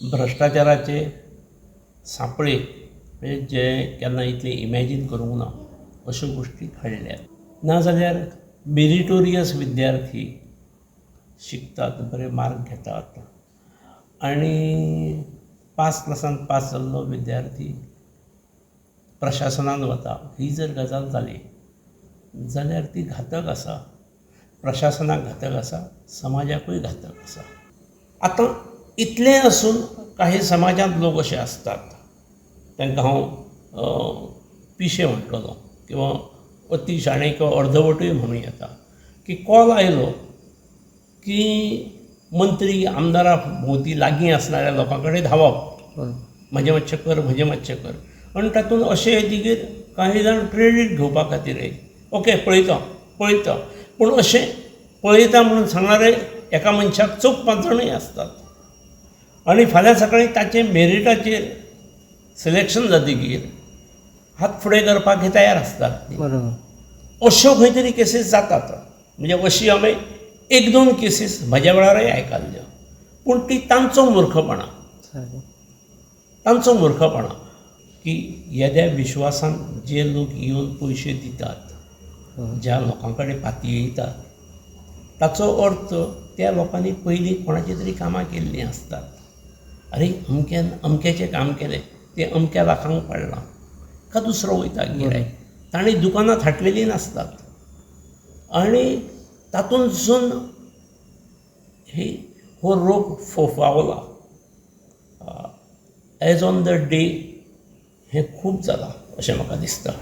भ्रश्टाचाराचे सांपळे म्हणजे जे केन्ना इतले इमॅजीन करूंक ना अश्यो गोश्टी घडल्यात। नाजाल्यार मेरिटोरियस विद्यार्थी शिकतात, बरे मार्क घेतात आनी पास क्लासान पास जाल्लो विद्यार्थी प्रशासनान वता, ही जर गजाल जाली जाल्यार ती घातक आसा। प्रशासनाक घातक आसा, समाजाकूय घातक आसा। आतां इतलें आसून काही समाजांत लोक अशे आसतात, तांकां हांव पिशे म्हणटलो किंवा अति शाणे किंवा अर्दवटूय म्हणूं येता, की कॉल आयलो की मंत्री आमदारा भोंवती लागीं असणाऱ्या लोकां कडेन धांवप, म्हजें मातशें कर, म्हजें मातशें कर। आनी तातूंत अशे येतकीर काही जाण क्रेडीट घेवपा खातीर ओके पळयता पळयता, पूण अशें पळयता म्हणून सांगणारे एका मनशाक 4-5 जाणूय आसतात आनी फाल्यां सकाळीं ताचे मेरिटाचेर सिलेक्शन जातकीर हात फुडें करपाक हे तयार आसतात। अश्यो खंय तरी केसीस जातात। म्हणजे अशी हांवें 1-2 केसीस म्हज्या वेळारय आयकल्ल्यो, पूण ती तांचो मुर्खपणा, की येद्या विश्वासान जे लोक येवन पयशे दितात, ज्या लोकां कडेन पातयेतात, ताचो अर्थ त्या लोकांनी पयलीं कोणाची तरी कामां केल्लीं आसतात। अरे अमक्यान अमक्याचें काम केलें, तें अमक्या लाखांक पडलां, का दुसरो वयता गिरायक, तांणी दुकानांत हाडलेलीं नासतात आनी तातूंतसून हो रोग फोफावला। एज ऑन द डे हें खूब जालां अशें म्हाका दिसता।